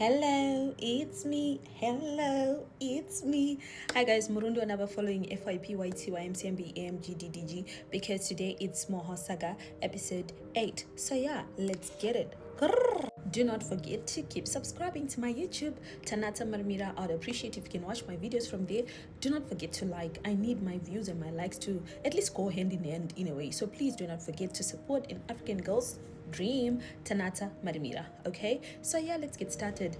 Hello, it's me. Hello, it's me. Hi guys, Murundo and following FYPYTYMCMB because today it's Moho Saga episode 8. So yeah, let's get it. Do not forget to keep subscribing to my YouTube, Tanata Marmira. I'd appreciate if you can watch my videos from there. Do not forget to like. I need my views and my likes to at least go hand in hand in a way. So please do not forget to support an African girl's dream, Tanata Marmira. Okay, so yeah, let's get started.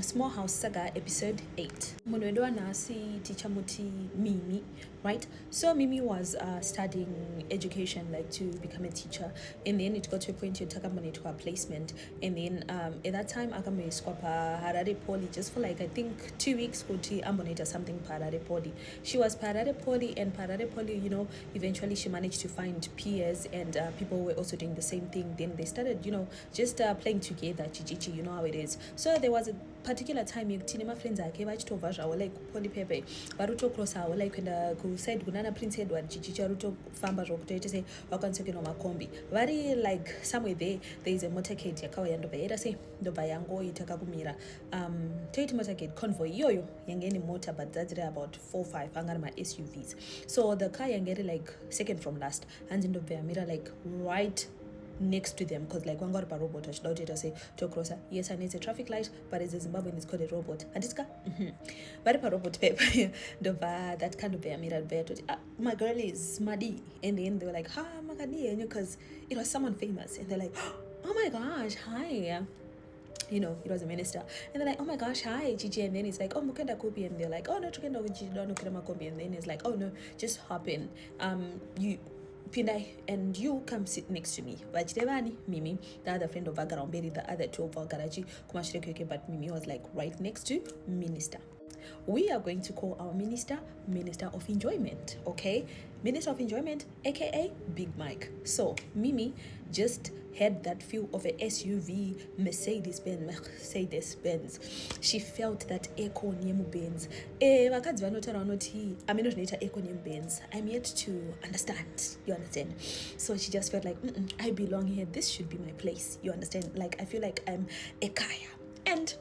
Small House Saga episode 8. Munwendwa nasi teacher muti Mimi, right? So Mimi was studying education, like to become a teacher, and then it got to a point you took up money to her placement, and then at that time I came Squapa Harare Poly just for like I think 2 weeks kuti amboneta something Harare Poly. She was Harare Poly, and Harare Poly, you know, eventually she managed to find peers and people were also doing the same thing. Then they started, you know, just playing together, chichichi, you know how it is. So there was a particular time my friends ake vachitobva like Poly Pepe varutocrossa like kuenda kuside kunana Prince Edward chichichi varutofamba zvokutoita sei vakwanisa makombi vari like somewhere there is a motorcade yakauya ndobva yaita sei ndobva yangoita kakumira toiti motorcade convoy iyoyo yange ine mota but dzadziri about 4-5 anga ari ma-SUVs. So the car yange iri like second from last hanzi ndobva yamira like right next to them because like wanga uri robot achida kutoita sei tocrossa. Yes, and it's a traffic light but as a Zimbabwean it's called a robot handitsika vari parobot paper ndobva that kind of yamira toti my girl is madi, and then they were like makadi henyu because it was someone famous, and they're like oh my gosh, hi, you know, it was a minister, and they're like, oh my gosh, hi Gigi, and then it's like, oh mukenda kupi, and they're like, oh no tukenda Gigi don't makombi, and then it's like, oh no, just hop in, you Pindai and you come sit next to me. Vachitevani, Mimi, the other friend of Vagaraomberi, the other two of Vagarachi, Kumashireke, but Mimi was like right next to Minister. We are going to call our minister of enjoyment, okay? Minister of enjoyment, aka Big Mike. So Mimi just had that feel of a SUV Mercedes Benz. She felt that echo nyemu Benz. Vakadzi vanotaura vanoti ameno zvinoita echo nyemu Benz. I'm yet to understand. You understand? So she just felt like I belong here. This should be my place. You understand? Like I feel like I'm a kaya. And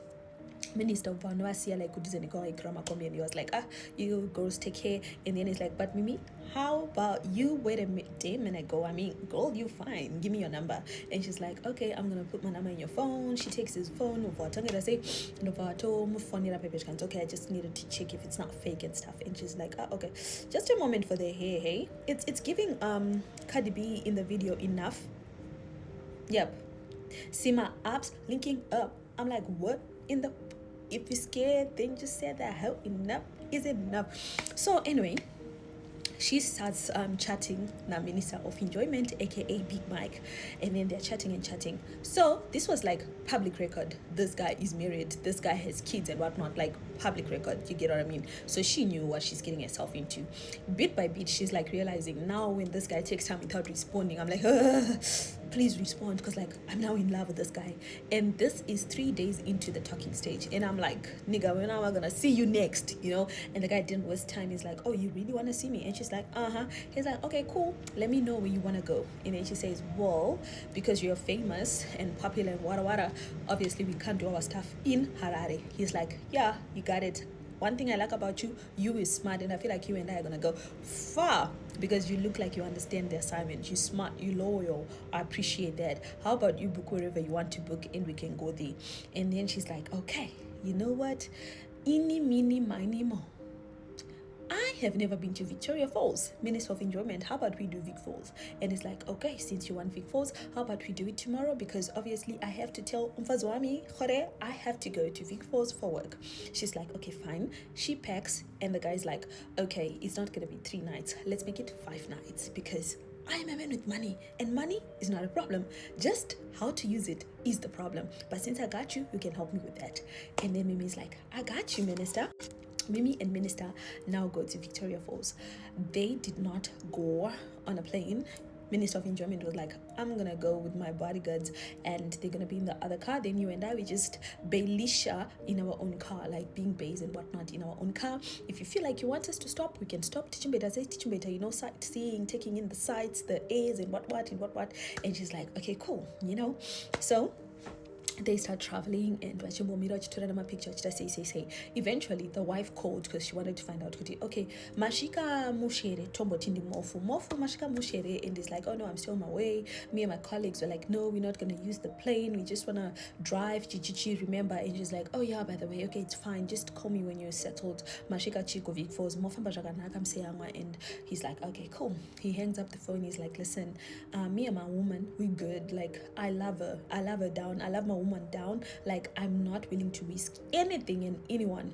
Minister of Vanuasia like Kombi, and he was like, you girls take care, and then he's like, but Mimi, how about you wait a minute ago? I mean, girl, you fine, give me your number. And she's like, okay, I'm gonna put my number in your phone. She takes his phone over, okay, I just needed to check if it's not fake and stuff. And she's like, okay, just a moment for the hey, it's giving Cardi B in the video enough. Yep, see my apps linking up. I'm like, what in the, if you're scared, then just say that how enough is enough. So anyway, she starts chatting now Minister of Enjoyment, aka Big Mike, and then they're chatting. So this was like public record. This guy is married, this guy has kids and whatnot, like public record, you get what I mean? So she knew what she's getting herself into. Bit by bit, she's like realizing now when this guy takes time without responding, I'm like, please respond, because like I'm now in love with this guy. And this is 3 days into the talking stage, and I'm like, nigga, when am I gonna see you next, you know? And the guy didn't waste time. He's like, oh, you really want to see me? And she's like, he's like, okay, cool, let me know where you want to go. And then she says, well, because you're famous and popular and wada, obviously we can't do our stuff in Harare. He's like, yeah, you got it. One thing I like about you is smart, and I feel like you and I are gonna go far because you look like you understand the assignment. You're smart, you're loyal. I appreciate that. How about you book wherever you want to book and we can go there? And then she's like, okay, you know what? Eeny, meeny, miny, mo. I have never been to Victoria Falls, Minister of Enjoyment. How about we do Vic Falls? And it's like, okay, since you want Vic Falls, how about we do it tomorrow? Because obviously I have to tell Umfazwami, Khore, I have to go to Vic Falls for work. She's like, okay, fine. She packs, and the guy's like, okay, it's not going to be 3 nights. Let's make it 5 nights because I am a man with money, and money is not a problem. Just how to use it is the problem. But since I got you, you can help me with that. And then Mimi's like, I got you, Minister. Mimi and Minister now go to Victoria Falls. They did not go on a plane. Minister of Enjoyment was like, I'm gonna go with my bodyguards and they're gonna be in the other car. Then you and I, we just Bailisha in our own car, like being based and whatnot in our own car. If you feel like you want us to stop, we can stop. Teaching better, you know, sightseeing, taking in the sights, the airs and what. And she's like, okay, cool, you know. So they start traveling and vachimomira vachitorana mapicture vachita say. Eventually the wife called because she wanted to find out okay, mashika mushere tomboti ndi mofu mashika mushere, and it's like, oh no, I'm still on my way. Me and my colleagues were like, no, we're not going to use the plane, we just want to drive chichichi, remember? And she's like, oh yeah, by the way, okay, it's fine, just call me when you're settled. Mashika chiko vikfos mofamba zvakanaka mseyamwa. And he's like, okay, cool. He hangs up the phone. He's like, listen, me and my woman, we good. Like, I love her down, I love my woman down. Like, I'm not willing to risk anything and anyone.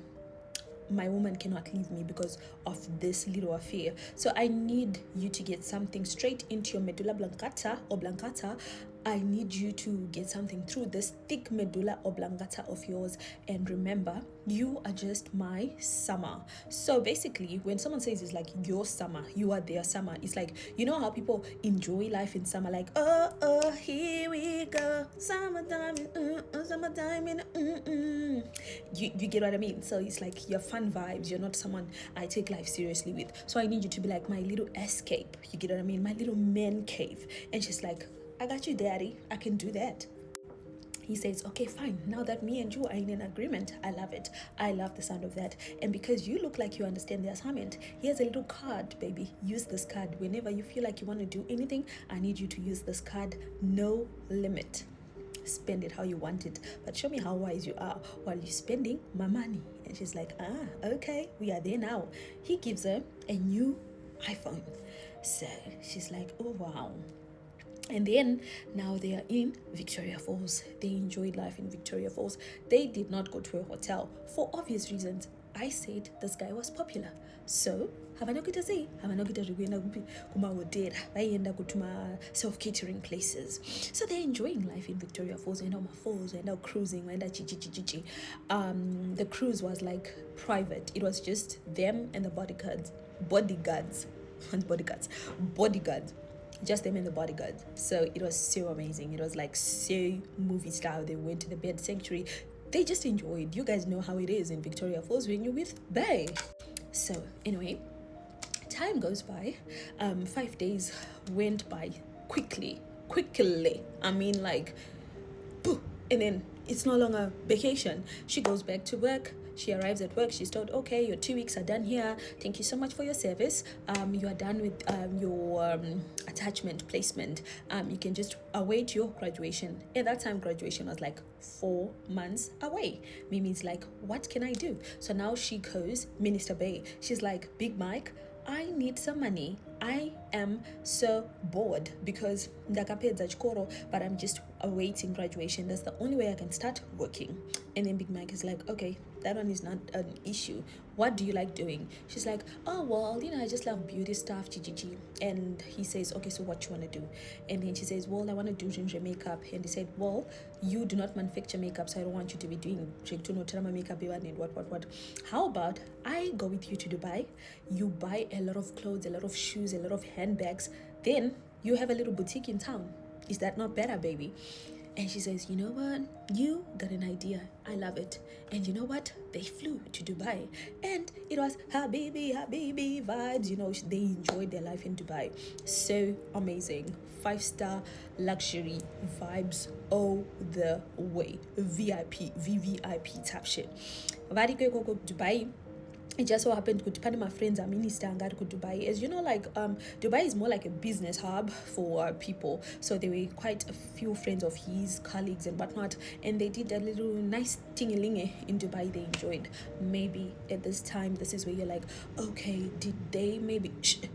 My woman cannot leave me because of this little affair. So I need you to get something straight into your medulla oblongata. I need you to get something through this thick medulla oblongata of yours. And remember, you are just my summer. So basically, when someone says it's like your summer, you are their summer. It's like, you know how people enjoy life in summer, like, oh, here we go, summertime, summertime, you get what I mean? So it's like your fun vibes. You're not someone I take life seriously with. So I need you to be like my little escape. You get what I mean? My little man cave. And she's like, I got you, daddy. I can do that. He says, okay, fine. Now that me and you are in an agreement, I love it. I love the sound of that. And because you look like you understand the assignment, here's a little card, baby. Use this card. Whenever you feel like you want to do anything, I need you to use this card. No limit. Spend it how you want it, but show me how wise you are while you're spending my money. And she's like, okay, we are there now. He gives her a new iPhone. So she's like, oh wow. And then now they are in Victoria Falls. They enjoyed life in Victoria Falls. They did not go to a hotel for obvious reasons. I said this guy was popular. So havanokuita sei havanokuita zvekuenda kumahotera vaienda kutuma self-catering places. So they're enjoying life in Victoria Falls. Vaenda kumafalls, vaenda cruising, vaenda chichichichichi. The cruise was like private. It was just them and the bodyguards, just them and the bodyguards. So it was so amazing. It was like so movie style. They went to the bed sanctuary. They just enjoyed. You guys know how it is in Victoria Falls when you're with Bay. So anyway, time goes by. 5 days went by quickly. I mean, like, poof, and then it's no longer vacation. She goes back to work. She arrives at work. She's told, okay, your 2 weeks are done here. Thank you so much for your service. You are done with your attachment placement. You can just await your graduation. At that time, graduation was like 4 months away. Mimi's like, what can I do? So now she goes, Minister Bay. She's like, Big Mike, I need some money. I am so bored because ndakapedza chikoro, but I'm just awaiting graduation. That's the only way I can start working. And then Big Mike is like, okay, that one is not an issue. What do you like doing? She's like, oh, well, I just love beauty stuff, GGG. And he says, okay, so what you want to do? And then she says, well, I want to do ginger makeup. And he said, well, you do not manufacture makeup, so I don't want you to be doing makeup and what. How about I go with you to Dubai? You buy a lot of clothes, a lot of shoes, a lot of handbags. Then you have a little boutique in town. Is that not better, baby? And she says, you know what? You got an idea. I love it. And you know what? They flew to Dubai. And it was Habibi vibes. They enjoyed their life in Dubai. So amazing. 5-star luxury vibes all the way. VIP, VVIP type shit. Variko go Dubai. It just so happened to my friends are minister and got to Dubai. As you know, like Dubai is more like a business hub for people. So there were quite a few friends of his, colleagues and whatnot, and they did a little nice tingelinge in Dubai. They enjoyed. Maybe at this time, this is where you're like, okay, did they maybe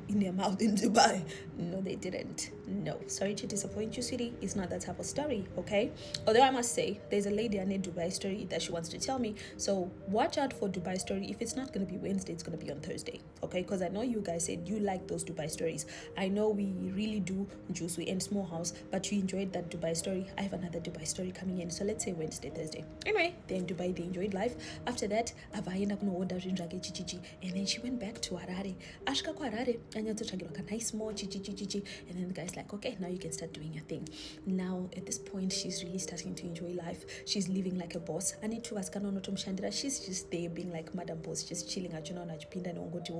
in their mouth in Dubai? No, they didn't. No, sorry to disappoint you, sweetie. It's not that type of story, okay? Although I must say, there's a lady in a Dubai story that she wants to tell me. So watch out for Dubai story. If it's not going to be Wednesday, it's going to be on Thursday, okay? Because I know you guys said you like those Dubai stories. I know we really do, Juicy and Small House, but you enjoyed that Dubai story. I have another Dubai story coming in, so let's say Wednesday, Thursday. Anyway, they're in Dubai, they enjoyed life. After that, Avaenda kuno order chichichi, and then she went back to Harare. Ashka kwa Harare, and a nice more chichichi, and then the guy's like, okay, now you can start doing your thing. Now at this point, she's really starting to enjoy life. She's living like a boss. She's just there being like Madam Boss, just chilling at achipinda nongoti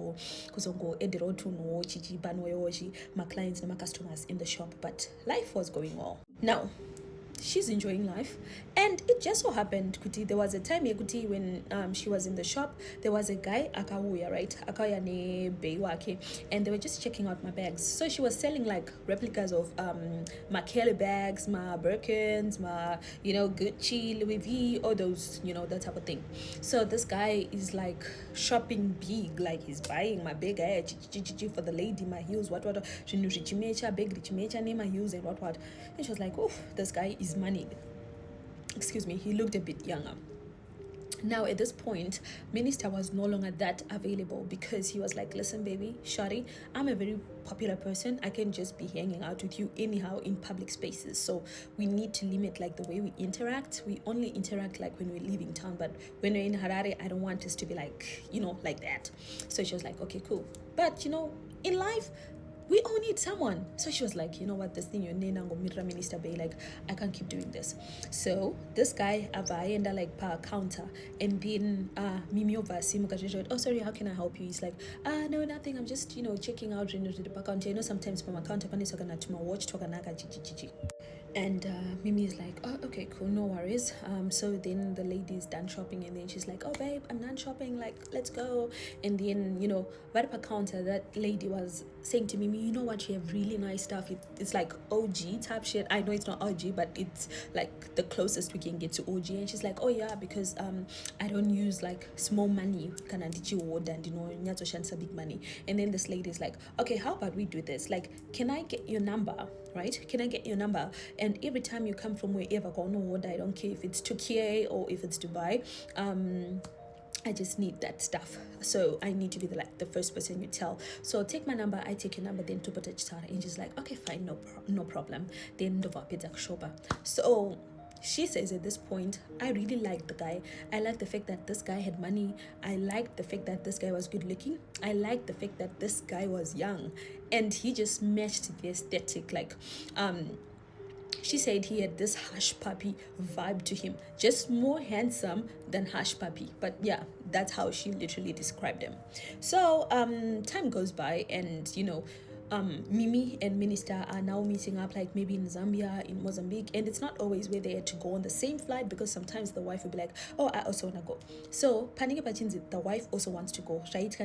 kuzongo edero tuno chichi banweyoji my clients and my customers in the shop, but life was going well. Now she's enjoying life. And it just so happened kuti there was a time kuti when she was in the shop, there was a guy akauya, right, akauya ne bei wake, and they were just checking out my bags. So she was selling like replicas of my Kelly bags, my Birkins, my Gucci, Louis V, all those, that type of thing. So this guy is like shopping big, like he's buying my big for the lady, my heels, what big richimecha name my heels and what. And she was like, oh, this guy is money. Excuse me, he looked a bit younger. Now at this point, Minister was no longer that available, because he was like, listen baby, shawty, I'm a very popular person. I can just be hanging out with you anyhow in public spaces, so we need to limit like the way we interact. We only interact like when we're leaving town, but when we're in Harare, I don't want us to be like, like that. So she was like, okay, cool. But in life, we all need someone. So she was like, you know what, this thing, your name minister bay, like I can't keep doing this. So this guy and like per counter, and then Mimi over oh sorry, how can I help you? He's like, no, nothing, I'm just checking out the per counter. Sometimes per counter panis to my watch to. And Mimi is like, oh, okay, cool, no worries. So then the lady is done shopping, and then she's like, oh babe, I'm done shopping, like let's go. And then right per counter, that lady was saying to Mimi, you know what, you have really nice stuff. It's like OG type shit. I know it's not OG, but it's like the closest we can get to OG. And she's like, oh yeah, because I don't use like small money, and big money. And then this lady is like, okay, how about we do this, like, can I get your number, right? Can I get your number? And every time you come from wherever, I don't care if it's Turkey or if it's Dubai, I just need that stuff. So I need to be the first person you tell. So take my number, I take your number, then to put it. And she's like, okay, fine, no problem. Then so she says at this point, I really liked the guy. I liked the fact that this guy had money. I liked the fact that this guy was good looking. I liked the fact that this guy was young. And he just matched the aesthetic. Like, she said he had this hush puppy vibe to him. Just more handsome than hush puppy. But yeah, that's how she literally described him. So time goes by, and Mimi and Minister are now meeting up, like maybe in Zambia, in Mozambique, and it's not always where they had to go on the same flight, because sometimes the wife will be like, oh, I also want to go. So Panike Pachinzi, the wife also wants to go. Right?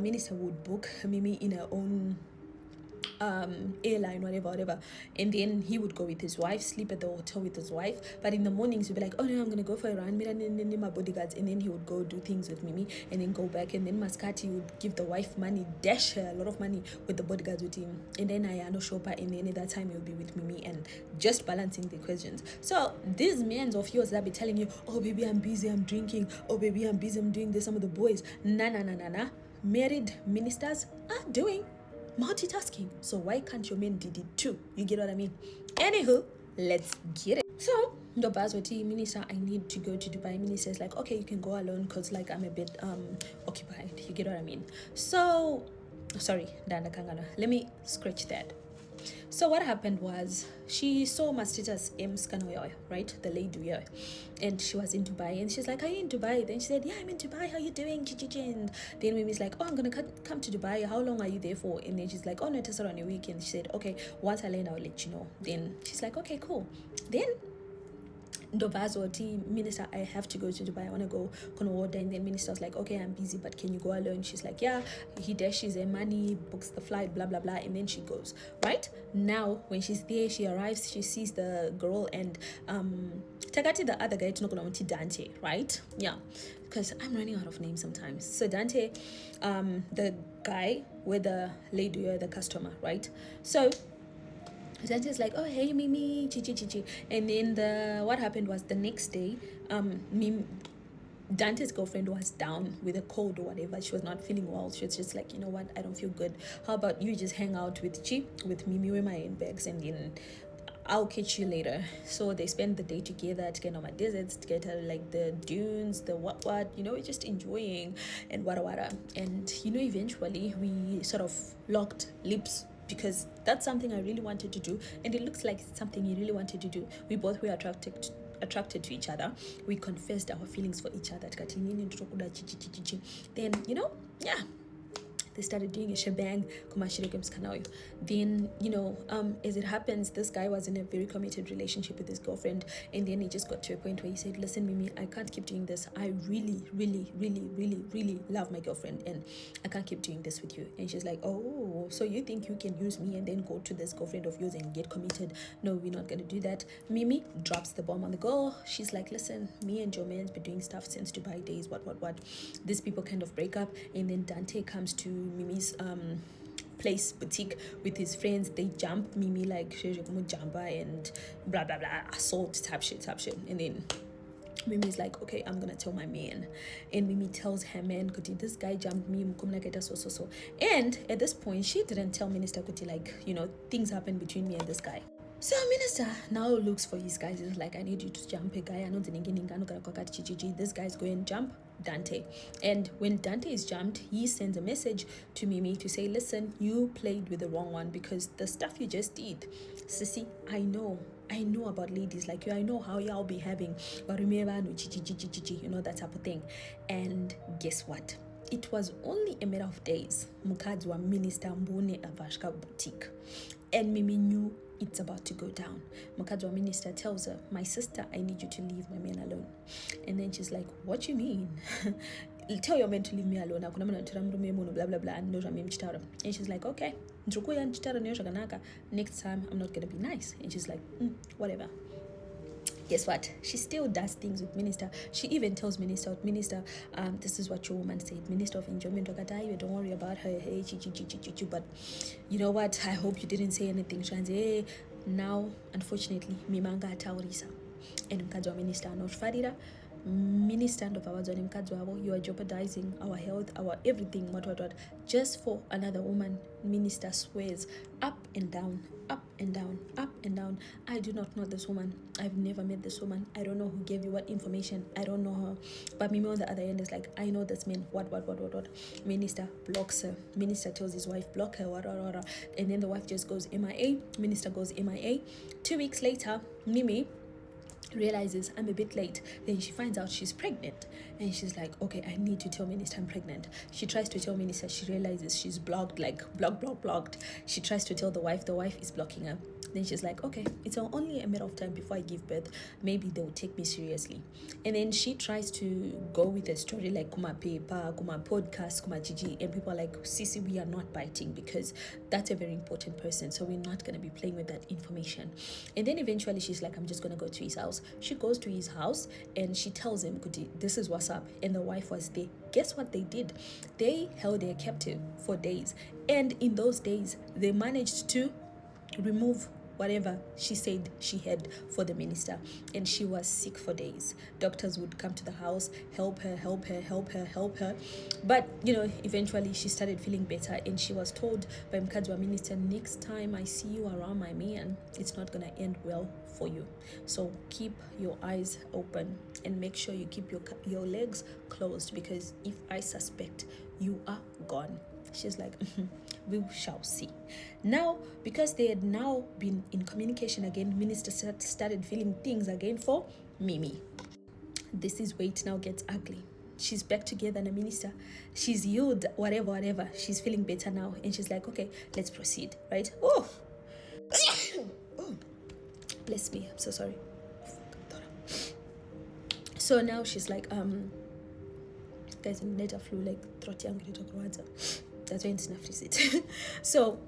Minister would book Mimi in her own airline, whatever, and then he would go with his wife, sleep at the hotel with his wife, but in the mornings he'd be like, oh no, I'm gonna go for a run, my bodyguards, and then he would go do things with Mimi, and then go back, and then Mascati would give the wife money, dash her a lot of money with the bodyguards with him, and then Ayano Shopa, and then at that time he'll be with Mimi, and just balancing the equations. So these men of yours that be telling you, oh baby, I'm busy, I'm drinking, oh baby, I'm busy, I'm doing this, some of the boys, nah, married ministers are doing multitasking. So why can't your men did it too? You get what I mean? Anywho, let's get it. So the Bazwati minister, I need to go to Dubai. Minister is like, okay, you can go alone, because like I'm a bit occupied. You get what I mean? So sorry, Dana Kangana. Let me scratch that. So what happened was, she saw my status right, the lady, and she was in Dubai, and she's like, are you in Dubai? Then she said, yeah, I'm in Dubai, how are you doing? And then Mimi's like, oh, I'm gonna come to Dubai, how long are you there for? And then she's like, oh no, it's around a week. And she said, okay, once I land, I'll let you know. Then she's like, okay, cool. Then minister, I have to go to Dubai, I want to go order. And then minister's like, okay, I'm busy, but can you go alone? She's like, yeah. He dashes her money, books the flight, blah blah blah, and then she goes. Right now, when she's there, she arrives, she sees the girl, and Tagati, the other guy, Dante, right? Yeah, because I'm running out of names sometimes. So Dante, the guy with the lady or the customer, right? So Dante's like, oh hey Mimi, chi. And then what happened was, the next day, Dante's girlfriend was down with a cold or whatever. She was not feeling well. She was just like, you know what, I don't feel good. How about you just hang out with Mimi with my handbags, and then I'll catch you later. So they spend the day together to get on my deserts, to get like the dunes, the what, just enjoying and wada. And eventually we sort of locked lips, because that's something I really wanted to do, and it looks like something he really wanted to do. We both were attracted to each other. We confessed our feelings for each other. Then They started doing a shebang. Then, as it happens, this guy was in a very committed relationship with his girlfriend, and then he just got to a point where he said, listen, Mimi, I can't keep doing this. I really, really, really, really, really love my girlfriend, and I can't keep doing this with you. And she's like, oh, so you think you can use me and then go to this girlfriend of yours and get committed? No, we're not going to do that. Mimi drops the bomb on the girl. She's like, listen, me and Joe man's been doing stuff since Dubai days, what. These people kind of break up, and then Dante comes to Mimi's place boutique with his friends. They jump Mimi like jamba and blah blah blah, assault type shit. And then Mimi's like, okay, I'm gonna tell my man. And Mimi tells her man, Kuti, this guy jumped me, so. And at this point, she didn't tell Minister Kuti, like, things happened between me and this guy. So Minister now looks for his guys. He's like, I need you to jump a guy. I know this guy's going to jump Dante. And when Dante is jumped, he sends a message to Mimi to say, listen, you played with the wrong one, because the stuff you just did, sissy, I know about ladies like you. I know how y'all be having, but remember, that type of thing. And guess what? It was only a matter of days. Mukadzi wa Minister Mbune Avashka boutique. And Mimi knew it's about to go down. Mukadzi wa Minister tells her, my sister, I need you to leave my man alone. And then she's like, what you mean? Tell your man to leave me alone. Blah blah blah. And she's like, okay. Next time I'm not gonna be nice. And she's like, whatever. Guess what? She still does things with Minister. She even tells Minister, this is what your woman said. Minister of Enjoyment, don't worry about her. Hey, but you know what? I hope you didn't say anything. Now, unfortunately, Mimanga Taurisa. And Mkadwa Minister not Fadira. Minister of our you are jeopardizing our health, our everything, what, just for another woman. Minister swears up and down. I do not know this woman. I've never met this woman. I don't know who gave you what information. I don't know her. But Mimi on the other end is like, I know this man. What. Minister blocks her. Minister tells his wife, block her, what. And then the wife just goes MIA. Minister goes MIA. 2 weeks later, Mimi realizes I'm a bit late. Then she finds out she's pregnant, and she's like, okay, I need to tell Minister I'm pregnant. She tries to tell Minister. She realizes she's blocked. She tries to tell the wife is blocking her. Then she's like, okay, it's only a matter of time before I give birth. Maybe they'll take me seriously. And then she tries to go with a story like kuma paper, kuma podcast, kuma Gigi, and people are like, Sisi, we are not biting, because that's a very important person, so we're not going to be playing with that information. And then eventually she's like, I'm just going to go to his house. She goes to his house and she tells him, this is what's up. And the wife was there. Guess what they did? They held her captive for days. And in those days, they managed to remove whatever she said she had for the minister. And she was sick for days. Doctors would come to the house, help her. But, eventually she started feeling better, and she was told by Mkadzi wa Minister, next time I see you around my man, it's not going to end well for you. So keep your eyes open and make sure you keep your legs closed, because if I suspect, you are gone. She's like, we shall see. Now, because they had now been in communication again, Minister started feeling things again for Mimi. This is where it now gets ugly. She's back together, and a minister. She's healed, whatever. She's feeling better now. And she's like, okay, let's proceed, right? Oh, bless me. I'm so sorry. So now she's like, guys, I'm later flu, like, throat young, that's when it's enough to sit. So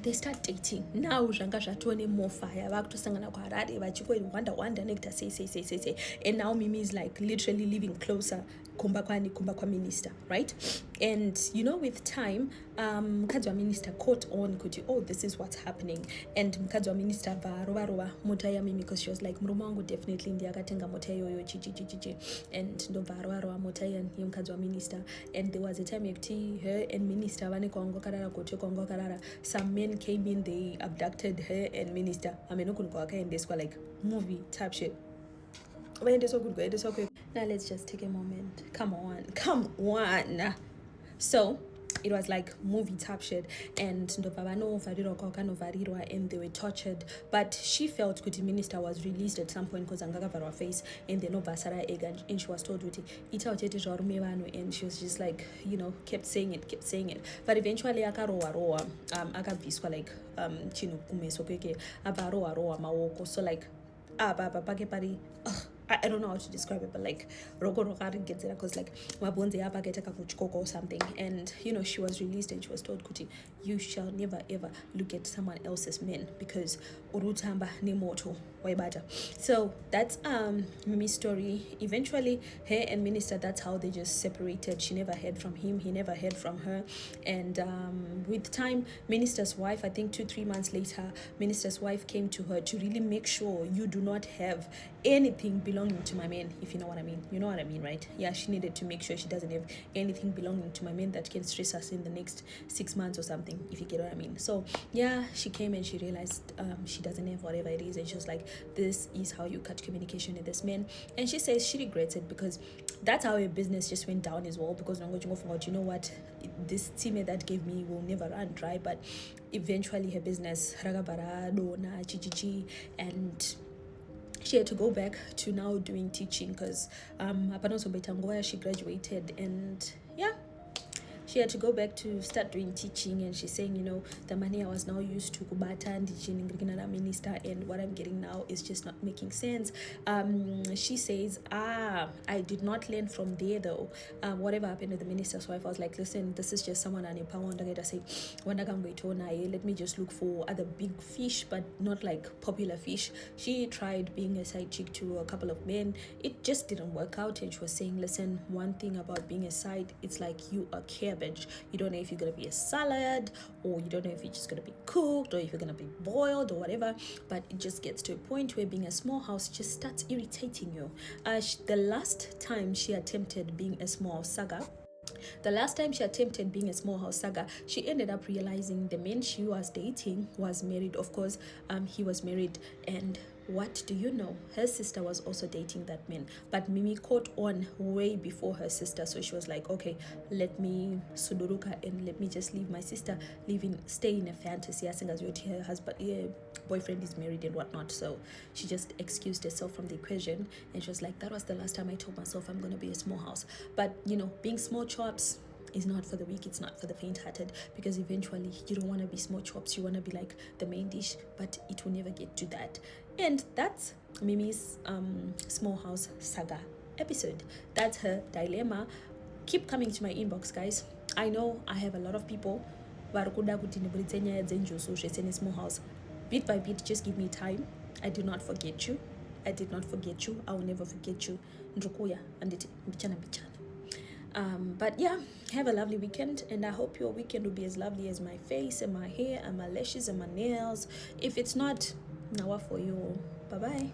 they start dating. Now zvanga zvatone more fire. Vakutosangana kwaRare vachikoenda nekta say. And now Mimi is like literally living closer kumba kwa minister, right? And with time, Mkadzi wa Minister caught on kuti, oh, this is what's happening. And Mkadzi wa Minister varova mota ya Mimi, because she was like, mruma wangu definitely ndiye akatenga mota yoyo chichi. And ndo varova mota ya Mkadzi wa Minister. And there was a time yekuti her and Minister vane kwango karara. Some men came in, they abducted her and Minister. Amenokunko akaendeswa, like movie type shit. Now let's just take a moment. Come on. So it was like movie type shit, and and they were tortured. But she felt kuti minister was released at some point because angakavarwa face, and then basara egg, and she was told kuti ita uchete zvarume vanhu, and she was just like, kept saying it. But eventually akarowa akabviswa like chino kumeso kweke abva rowa maoko, so like apa pake pari I don't know how to describe it, but like because like mabonze apakaita kakuchikoko or something, and she was released and she was told kuti you shall never ever look at someone else's men because urutamba ni moto waibata. So that's Mimi's story. Eventually her and minister, that's how they just separated. She never heard from him, he never heard from her, and with time minister's wife, I think 2-3 months later, minister's wife came to her to really make sure you do not have anything belonging to my man, if you know what I mean, right? Yeah, she needed to make sure she doesn't have anything belonging to my man that can stress us in the next 6 months or something, if you get what I mean. So yeah, she came and she realized she doesn't have whatever it is, and she was like, this is how you cut communication with this man. And she says she regrets it because that's how her business just went down as well, because you know what, this teammate that gave me will never run dry. But eventually her business ragabara dona chichichi, and she had to go back to now doing teaching because she graduated, and yeah, she had to go back to start doing teaching. And she's saying, the money I was now used to kubata and teaching minister, and what I'm getting now is just not making sense. She says, I did not learn from there though. Whatever happened to the minister's wife, I was like, listen, this is just someone on a power. Let me just look for other big fish, but not like popular fish. She tried being a side chick to a couple of men. It just didn't work out. And she was saying, listen, one thing about being a side, it's like you are carebage. You don't know if you're going to be a salad, or you don't know if you're just going to be cooked, or if you're going to be boiled or whatever. But it just gets to a point where being a small house just starts irritating you. The last time she attempted being a small saga, she ended up realizing the man she was dating was married. Of course, he was married, and what do you know? Her sister was also dating that man. But Mimi caught on way before her sister, so she was like, okay, let me suduruka and let me just leave my sister, stay in a fantasy as her husband, boyfriend is married and whatnot. So she just excused herself from the equation, and she was like, that was the last time I told myself I'm going to be a small house. But being small chops is not for the weak, it's not for the faint-hearted, because eventually you don't want to be small chops, you want to be like the main dish, but it will never get to that. And that's Mimi's small house saga episode. That's her dilemma. Keep coming to my inbox, guys. I know I have a lot of people small house. Bit by bit, just give me time. I did not forget you. I will never forget you. But yeah, have a lovely weekend, and I hope your weekend will be as lovely as my face and my hair and my lashes and my nails. If it's not, now for you. Bye bye.